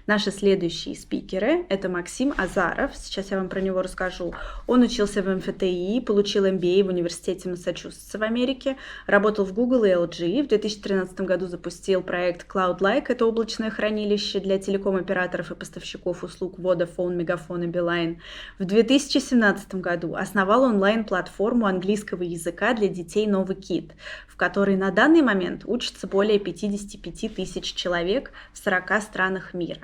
Наши следующие спикеры – это Максим Азаров, сейчас я вам про него расскажу. Он учился в МФТИ, получил MBA в Университете Массачусетса в Америке, работал в Google и LG, в 2013 году запустил проект Cloud-like, это облачное хранилище для телеком-операторов и поставщиков услуг Vodafone, Мегафон и Билайн. В 2017 году основал онлайн-платформу английского языка для детей Novakid, в которой на данный момент учатся более 55 тысяч человек в 40 странах мира.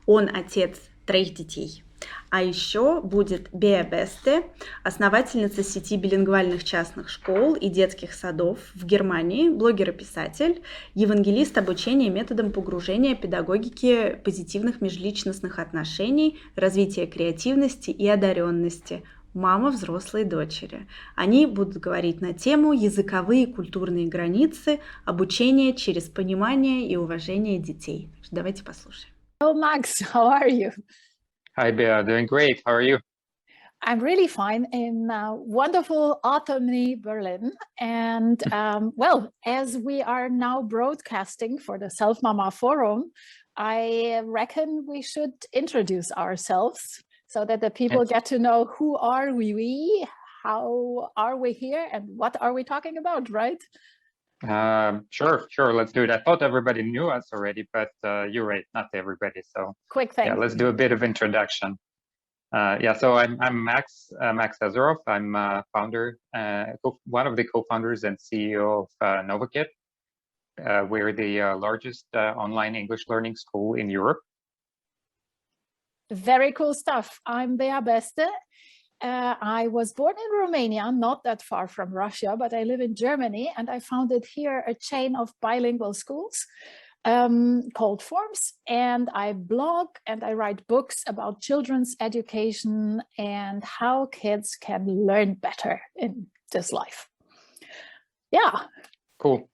Он отец 3 детей. А еще будет Béa Beste, основательница сети билингвальных частных школ и детских садов в Германии, блогер и писатель, евангелист обучения методом погружения педагогики позитивных межличностных отношений, развития креативности и одаренности, мама взрослой дочери. Они будут говорить на тему «Языковые и культурные границы. Обучение через понимание и уважение детей». Давайте послушаем. Hello, Max. How are you? Hi, Béa. Doing great. How are you? I'm really fine in wonderful autumny Berlin. And well, as we are now broadcasting for the Self Mama Forum, I reckon we should introduce ourselves so that the people get to know who are we, how are we here, and what are we talking about, right? Sure. Let's do it. I thought everybody knew us already, but you're right, not everybody. So quick thing. Yeah, let's do a bit of introduction. So I'm Max Azarov. I'm founder, one of the co-founders and CEO of Novakid. We're the largest online English learning school in Europe. Very cool stuff. I'm Béa Beste. I was born in Romania, not that far from Russia, but I live in Germany, and I founded here a chain of bilingual schools called Forms, and I blog and I write books about children's education and how kids can learn better in this life. Yeah. Cool.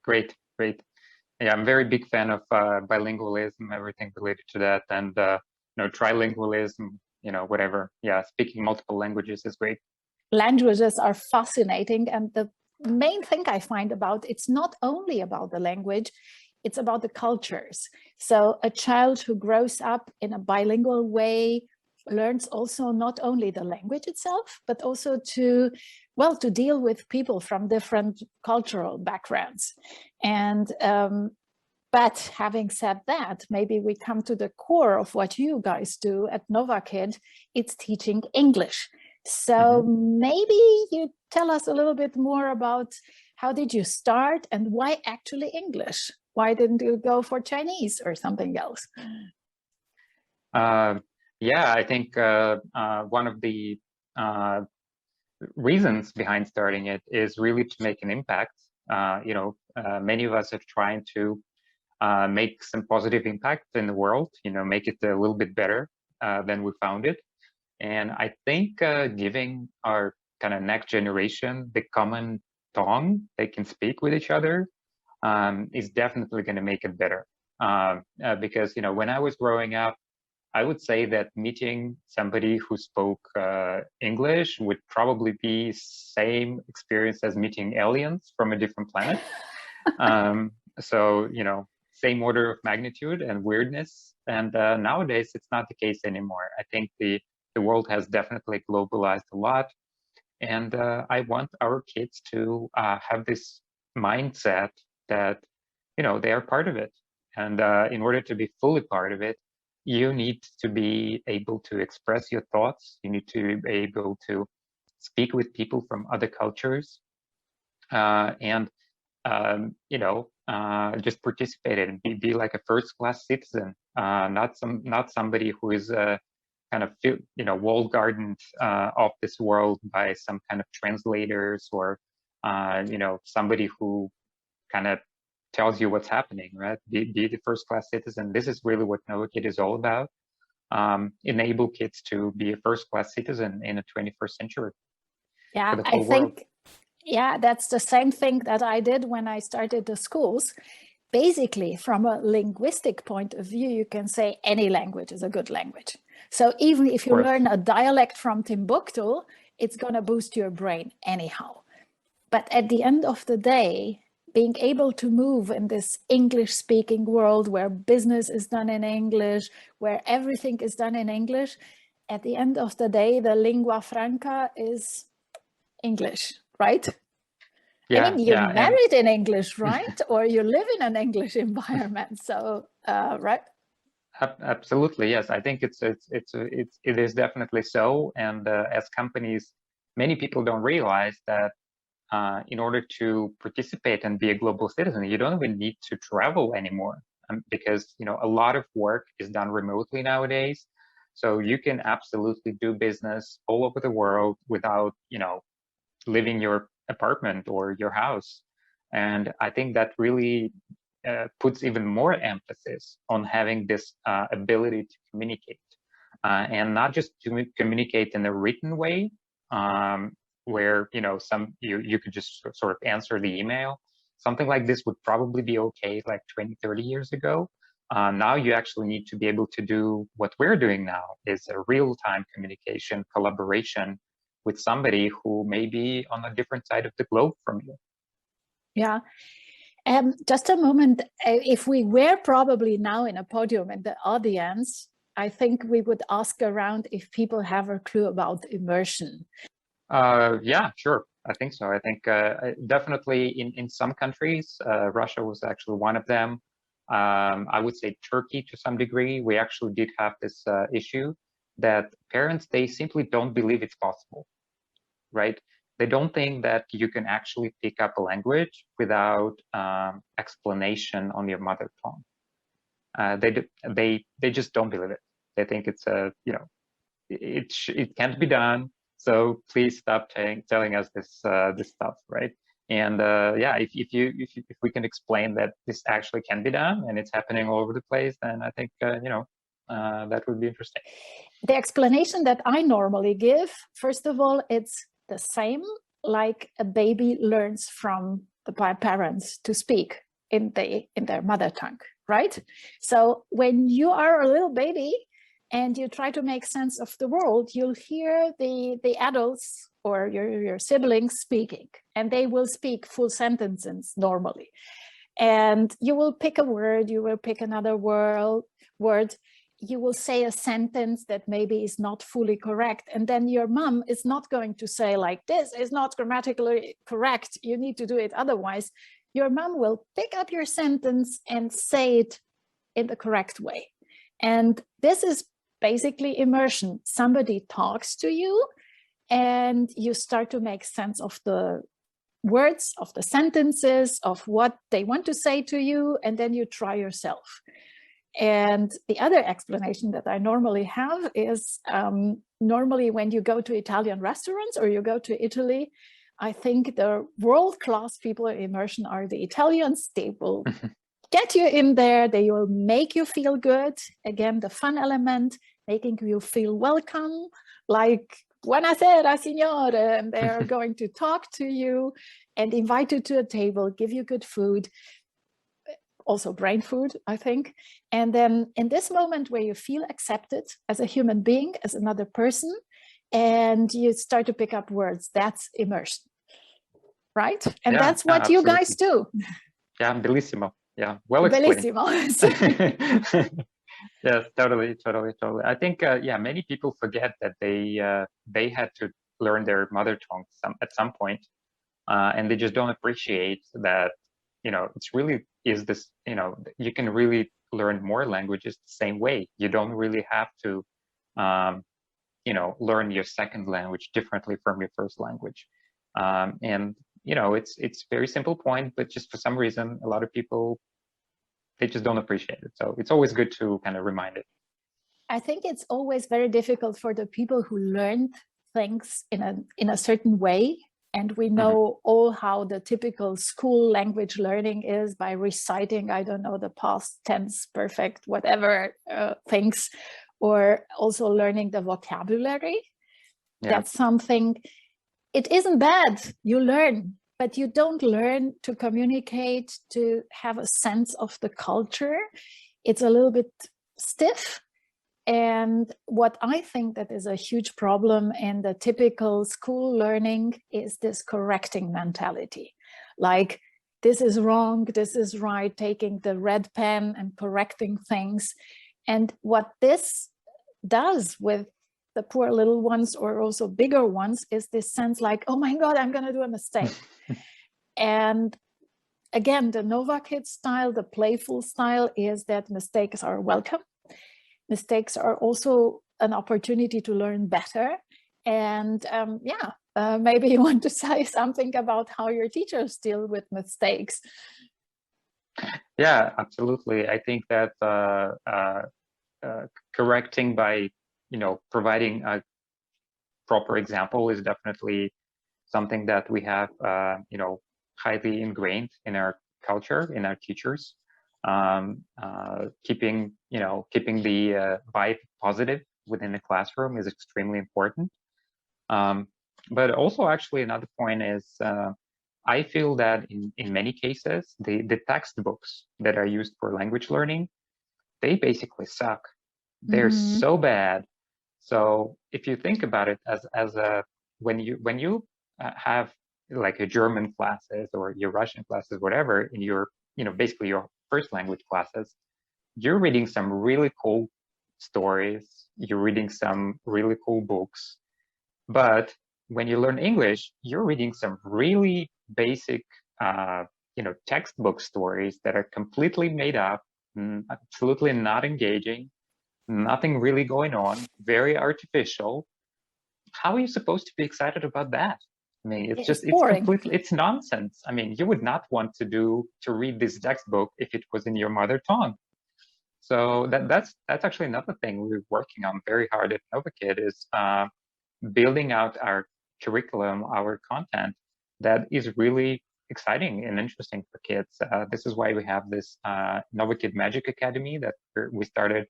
Great. Yeah, I'm a very big fan of bilingualism, everything related to that, and trilingualism, whatever. Yeah, speaking multiple languages is great. Languages are fascinating, and the main thing I find about it's not only about the language, it's about the cultures. So a child who grows up in a bilingual way learns also not only the language itself, but also to deal with people from different cultural backgrounds. And but having said that, maybe we come to the core of what you guys do at Novakid. It's teaching English. So maybe you tell us a little bit more about how did you start and why actually English? Why didn't you go for Chinese or something else? Yeah, I think one of the reasons behind starting it is really to make an impact. Many of us are trying to make some positive impact in the world, make it a little bit better than we found it. And I think giving our kind of next generation the common tongue they can speak with each other is definitely going to make it better. Because, when I was growing up, I would say that meeting somebody who spoke English would probably be same experience as meeting aliens from a different planet. So, same order of magnitude and weirdness. And nowadays, it's not the case anymore. I think the world has definitely globalized a lot. And I want our kids to have this mindset that, they are part of it. And in order to be fully part of it, you need to be able to express your thoughts. You need to be able to speak with people from other cultures. Just participate and be like a first-class citizen, not somebody who is kind of walled garden of this world by some kind of translators or somebody who kind of tells you what's happening, right? Be the first-class citizen. This is really what Novakid is all about. Enable kids to be a first-class citizen in the 21st century. Yeah, I think. Yeah, that's the same thing that I did when I started the schools. Basically, from a linguistic point of view, you can say any language is a good language. So even if you learn a dialect from Timbuktu, it's going to boost your brain anyhow. But at the end of the day, being able to move in this English-speaking world where business is done in English, where everything is done in English, at the end of the day, the lingua franca is English, right? Yeah, I mean, you're yeah, married in English, right? Or you live in an English environment. So, right? Absolutely, yes. I think it is definitely so. And as companies, many people don't realize that in order to participate and be a global citizen, you don't even need to travel anymore, because a lot of work is done remotely nowadays. So you can absolutely do business all over the world without leaving your apartment or your house. And I think that really puts even more emphasis on having this ability to communicate, and not just to communicate in a written way, where you could just sort of answer the email. Something like this would probably be okay like 20, 30 years ago. Now you actually need to be able to do what we're doing now, is a real-time communication, collaboration with somebody who may be on a different side of the globe from you. Yeah. Just a moment. If we were probably now in a podium in the audience, I think we would ask around if people have a clue about immersion. Yeah, sure. I think so. I think definitely in some countries, Russia was actually one of them. I would say Turkey to some degree. We actually did have this issue that parents, they simply don't believe it's possible, right? They don't think that you can actually pick up a language without explanation on your mother tongue. They just don't believe it. They think it's it can't be done. So please stop telling us this stuff, right? And yeah, if we can explain that this actually can be done and it's happening all over the place, then I think that would be interesting. The explanation that I normally give, first of all, it's the same like a baby learns from the parents to speak in their mother tongue, right? So when you are a little baby and you try to make sense of the world, you'll hear the adults or your siblings speaking, and they will speak full sentences normally. And you will pick a word, you will pick another word, you will say a sentence that maybe is not fully correct. And then your mom is not going to say like, this is not grammatically correct, you need to do it otherwise. Your mom will pick up your sentence and say it in the correct way. And this is basically immersion. Somebody talks to you and you start to make sense of the words, of the sentences, of what they want to say to you, and then you try yourself. And the other explanation that I normally have is normally when you go to Italian restaurants or you go to Italy, I think the world-class people in immersion are the Italians. They will get you in there, they will make you feel good. Again, the fun element, making you feel welcome, like buonasera signore, and they are going to talk to you and invite you to a table, give you good food, also brain food, I think. And then in this moment where you feel accepted as a human being, as another person, and you start to pick up words, that's immersion, right? And yeah, that's what you guys do. Yeah, bellissimo. Yeah, well explained. Bellissimo. Yes, totally. I think, yeah, many people forget that they had to learn their mother tongue at some point, and they just don't appreciate that, it's really is this, you can really learn more languages the same way. You don't really have to, learn your second language differently from your first language. And, it's a very simple point, but just for some reason, a lot of people, they just don't appreciate it. So it's always good to kind of remind it. I think it's always very difficult for the people who learned things in a certain way. And we know all how the typical school language learning is by reciting, I don't know, the past tense, perfect, whatever things, or also learning the vocabulary. Yeah. That's something, it isn't bad, you learn, but you don't learn to communicate, to have a sense of the culture. It's a little bit stiff. And what I think that is a huge problem in the typical school learning is this correcting mentality. Like, this is wrong, this is right, taking the red pen and correcting things. And what this does with the poor little ones, or also bigger ones, is this sense like, oh my God, I'm going to do a mistake. And again, the Novakid style, the playful style, is that mistakes are welcome. Mistakes are also an opportunity to learn better. And maybe you want to say something about how your teachers deal with mistakes. Yeah, absolutely. I think that correcting by, providing a proper example is definitely something that we have, highly ingrained in our culture, in our teachers. Keeping the vibe positive within the classroom is extremely important. But also, actually, another point is I feel that in many cases, the textbooks that are used for language learning, they basically suck. They're so bad. So if you think about it as a when you have like your German classes or your Russian classes, whatever, in your basically your first language classes, you're reading some really cool stories, you're reading some really cool books. But when you learn English, you're reading some really basic, textbook stories that are completely made up, absolutely not engaging, nothing really going on, very artificial. How are you supposed to be excited about that? I mean, it's nonsense. I mean, you would not want to read this textbook if it was in your mother tongue. So that's actually another thing we're working on very hard at Novakid is building out our curriculum, our content that is really exciting and interesting for kids. This is why we have this Novakid Magic Academy that we started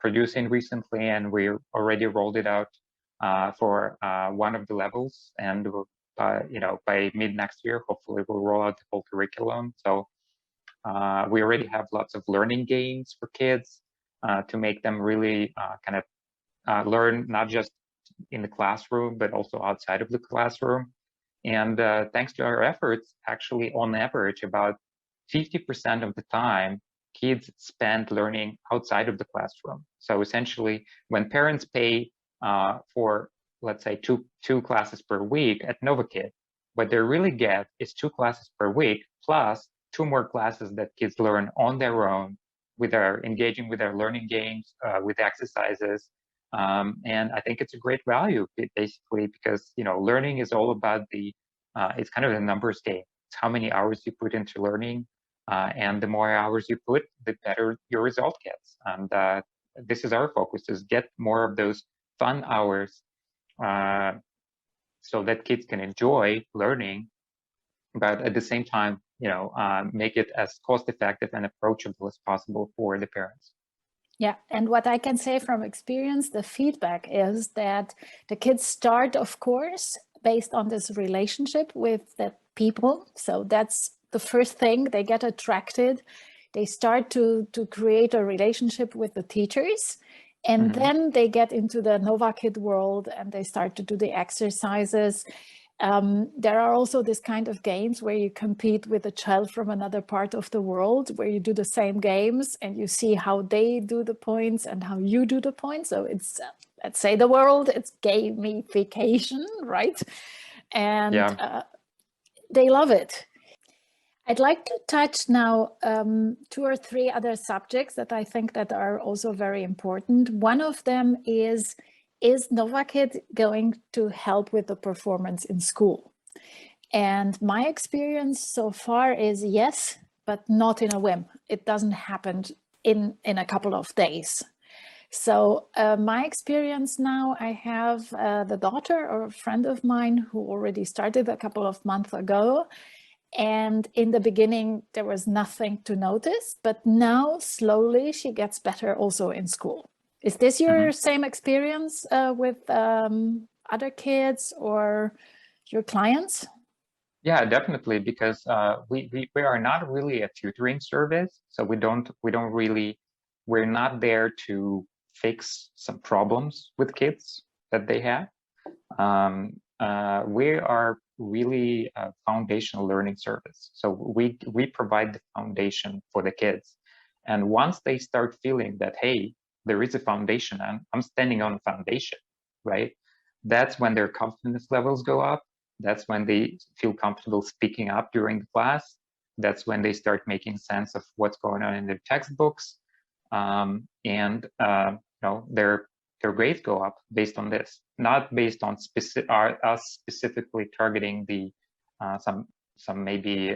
producing recently, and we already rolled it out for one of the levels, and by mid next year, hopefully we'll roll out the whole curriculum. So we already have lots of learning games for kids to make them really learn not just in the classroom, but also outside of the classroom. And thanks to our efforts, actually, on average, about 50% of the time, kids spend learning outside of the classroom. So essentially, when parents pay for, let's say, two classes per week at Novakid, what they really get is 2 classes per week, plus 2 more classes that kids learn on their own, engaging with their learning games, with exercises. And I think it's a great value, basically, because learning is all about it's kind of a numbers game. It's how many hours you put into learning, and the more hours you put, the better your result gets. And this is our focus: is get more of those fun hours, so that kids can enjoy learning, but at the same time, make it as cost-effective and approachable as possible for the parents. Yeah, and what I can say from experience, the feedback is that the kids start, of course, based on this relationship with the people. So that's the first thing. They get attracted. They start to create a relationship with the teachers. And then they get into the Novakid world and they start to do the exercises. There are also this kind of games where you compete with a child from another part of the world, where you do the same games and you see how they do the points and how you do the points. So it's, let's say the world, it's gamification, right? And they love it. I'd like to touch now 2 or 3 other subjects that I think that are also very important. One of them is Novakid going to help with the performance in school? And my experience so far is yes, but not in a whim. It doesn't happen in a couple of days. So my experience now, I have the daughter or a friend of mine who already started a couple of months ago. And in the beginning, there was nothing to notice, but now slowly she gets better also in school. Is this your same experience with other kids or your clients? Yeah, definitely, because we are not really a tutoring service, so we're not there to fix some problems with kids that they have. We are really a foundational learning service. So we provide the foundation for the kids. And once they start feeling that, hey, there is a foundation, I'm standing on a foundation, right? That's when their confidence levels go up. That's when they feel comfortable speaking up during the class. That's when they start making sense of what's going on in their textbooks. Their grades go up based on this, not based on us specifically targeting the some maybe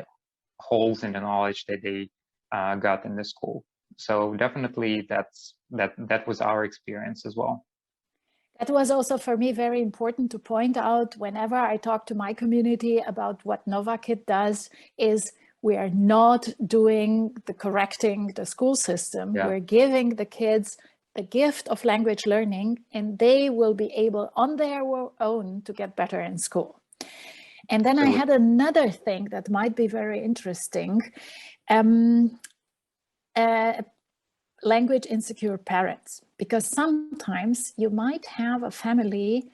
holes in the knowledge that they got in the school. So definitely that was our experience as well. That was also for me very important to point out whenever I talk to my community about what Novakid does is we are not doing the correcting the school system. Yeah. We're giving the kids the gift of language learning, and they will be able on their own to get better in school. And then I had another thing that might be very interesting. Language insecure parents, because sometimes you might have a family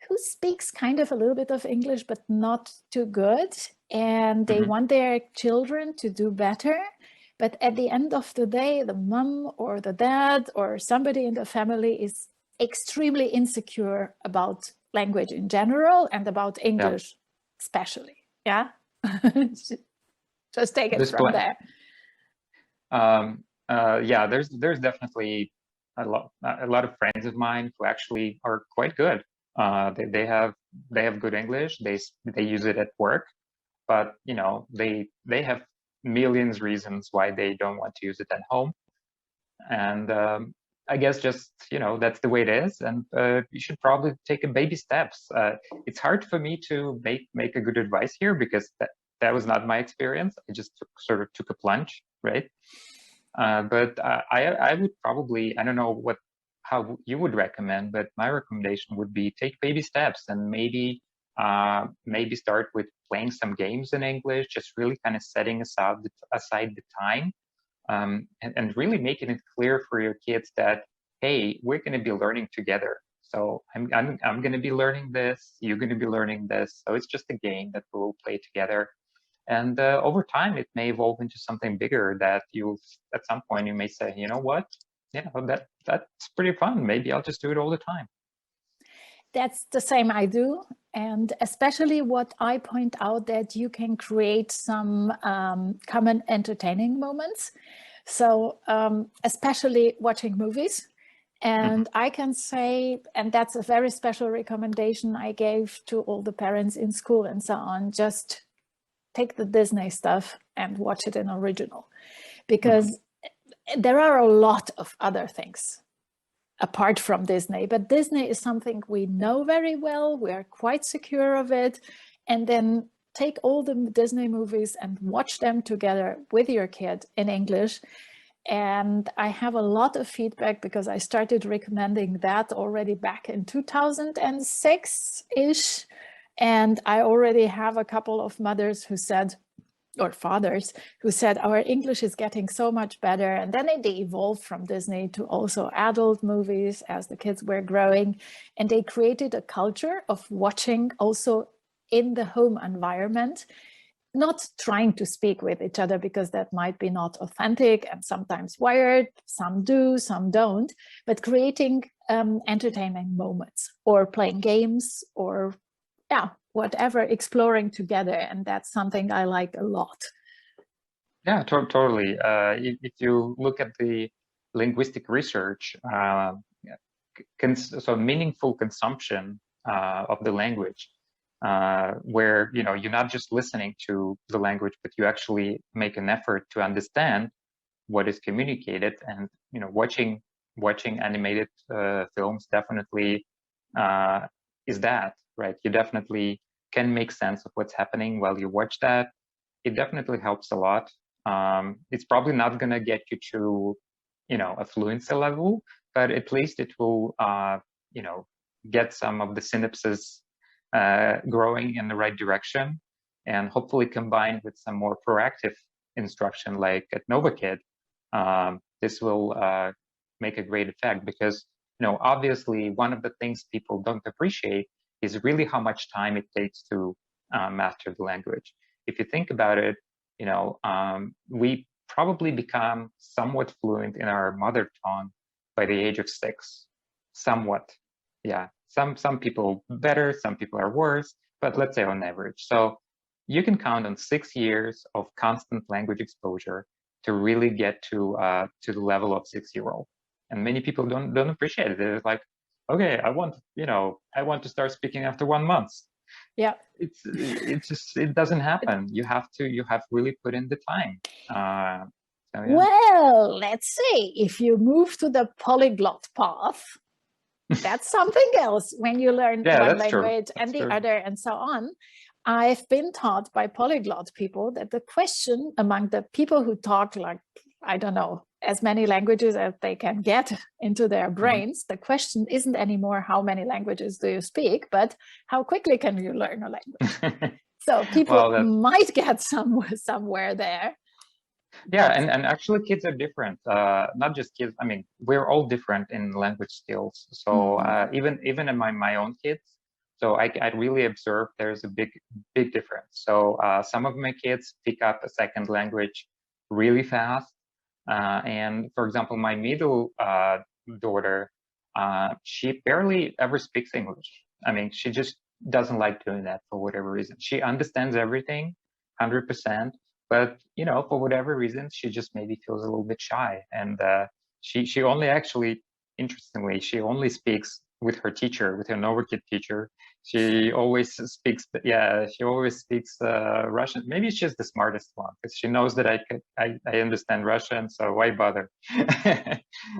who speaks kind of a little bit of English, but not too good. And they want their children to do better. But at the end of the day, the mom or the dad or somebody in the family is extremely insecure about language in general and about English especially. Yeah. Just take it from there. Yeah, there's definitely a lot of friends of mine who actually are quite good. They have good English. They use it at work, but you know they have millions reasons why they don't want to use it at home. And I guess just that's the way it is. And you should probably take a baby steps. It's hard for me to make a good advice here because that was not my experience. I just sort of took a plunge, right? But I would probably, I don't know how you would recommend, but my recommendation would be take baby steps and maybe start with playing some games in English, just really kind of setting aside the time, and really making it clear for your kids that, hey, we're going to be learning together. So I'm going to be learning this, you're going to be learning this. So it's just a game that we'll play together. And over time, it may evolve into something bigger that at some point, you may say, you know what? Yeah, that's pretty fun. Maybe I'll just do it all the time. That's the same I do. And especially what I point out that you can create some common entertaining moments. So especially watching movies. And I can say, and that's a very special recommendation I gave to all the parents in school and so on, just take the Disney stuff and watch it in original, because there are a lot of other things apart from Disney, but Disney is something we know very well. We're quite secure of it. And then take all the Disney movies and watch them together with your kid in English. And I have a lot of feedback because I started recommending that already back in 2006-ish. And I already have a couple of mothers who said, or fathers who said, our English is getting so much better. And then they evolved from Disney to also adult movies as the kids were growing. And they created a culture of watching also in the home environment, not trying to speak with each other because that might be not authentic and sometimes wired. Some do, some don't, but creating entertaining moments or playing games or whatever, exploring together. And that's something I like a lot. Yeah, totally. If you look at the linguistic research, so meaningful consumption of the language, where you're not just listening to the language, but you actually make an effort to understand what is communicated. And watching animated films definitely is that. Right, you definitely can make sense of what's happening while you watch that. It definitely helps a lot. It's probably not going to get you to, a fluency level, but at least it will, get some of the synapses growing in the right direction, and hopefully combined with some more proactive instruction, like at Novakid, this will make a great effect. Because, obviously, one of the things people don't appreciate is really how much time it takes to master the language. If you think about it, we probably become somewhat fluent in our mother tongue by the age of 6. Somewhat. Yeah. Some people better, some people are worse, but let's say on average. So you can count on 6 years of constant language exposure to really get to the level of 6-year-old. And many people don't appreciate it. They're like, okay, I want to start speaking after 1 month. Yeah. It doesn't happen. You have really put in the time. So, yeah. Well, let's see. If you move to the polyglot path, that's something else. When you learn one language and the other and so on. I've been taught by polyglot people that the question among the people who talk like, I don't know, as many languages as they can get into their brains, the question isn't anymore how many languages do you speak, but how quickly can you learn a language? So people might get somewhere there. Yeah, and actually kids are different. Not just kids. I mean, we're all different in language skills. So even in my own kids, so I really observe there's a big difference. So some of my kids pick up a second language really fast. And for example, my middle daughter, she barely ever speaks English. I mean, she just doesn't like doing that for whatever reason. She understands everything 100%. But, for whatever reason, she just maybe feels a little bit shy. And she only actually, interestingly, she only speaks with her teacher, with her Novakid teacher. She always speaks, Russian. Maybe she's the smartest one because she knows that I understand Russian, so why bother?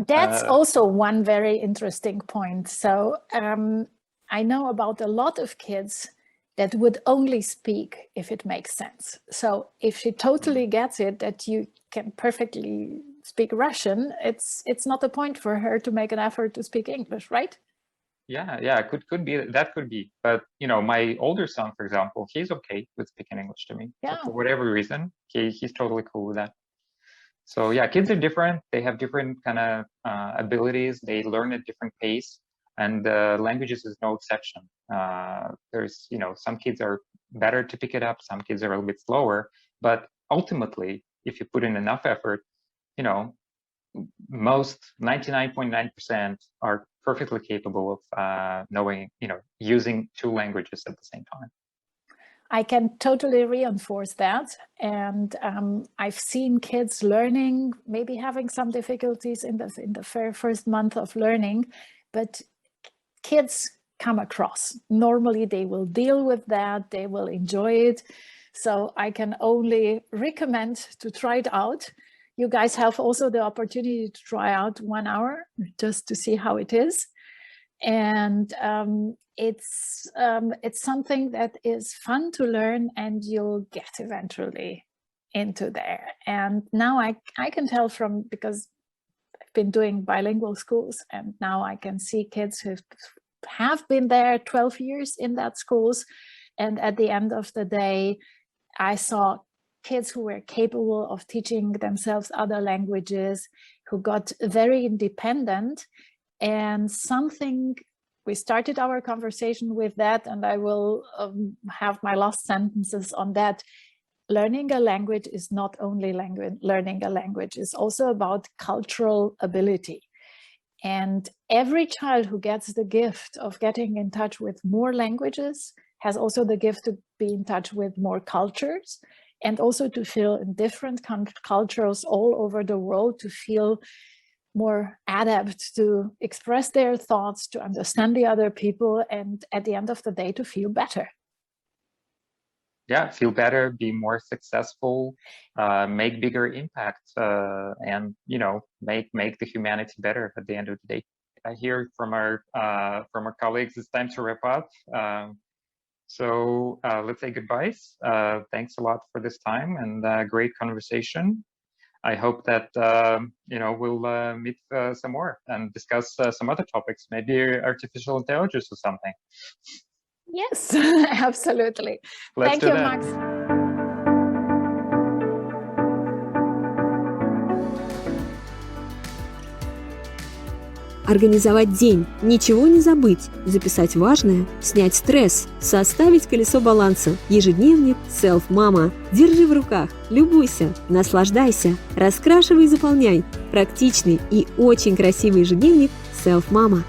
That's also one very interesting point. So I know about a lot of kids that would only speak if it makes sense. So if she totally gets it that you can perfectly speak Russian, it's not a point for her to make an effort to speak English, right? Yeah, could be, that could be. But my older son, for example, he's okay with speaking English to me. Yeah. So for whatever reason, he's totally cool with that. So yeah, kids are different. They have different kind of abilities. They learn at different pace. And languages is no exception. There's, some kids are better to pick it up. Some kids are a little bit slower. But ultimately, if you put in enough effort, most 99.9% are perfectly capable of knowing, using 2 languages at the same time. I can totally reinforce that. And I've seen kids learning, maybe having some difficulties in the very first month of learning, but kids come across. Normally they will deal with that, they will enjoy it. So I can only recommend to try it out. You guys have also the opportunity to try out 1 hour just to see how it is. And it's something that is fun to learn and you'll get eventually into there. And now I can tell because I've been doing bilingual schools, and now I can see kids who have been there 12 years in that schools. And at the end of the day, I saw kids who were capable of teaching themselves other languages, who got very independent. And we started our conversation with that, and I will have my last sentences on that. Learning a language is not only learning a language, it's also about cultural ability. And every child who gets the gift of getting in touch with more languages has also the gift to be in touch with more cultures, and also to feel in different cultures all over the world, to feel more adept to express their thoughts, to understand the other people, and at the end of the day, to feel better. Yeah, feel better, be more successful, make bigger impact, and make the humanity better at the end of the day. I hear from our colleagues it's time to wrap up. So let's say goodbyes. Thanks a lot for this time and great conversation. I hope that we'll meet some more and discuss some other topics, maybe artificial intelligence or something. Yes, absolutely. Thank you, Max. организовать день, ничего не забыть, записать важное, снять стресс, составить колесо баланса, ежедневник Self-Mama. Держи в руках, любуйся, наслаждайся, раскрашивай и заполняй. Практичный и очень красивый ежедневник Self-Mama.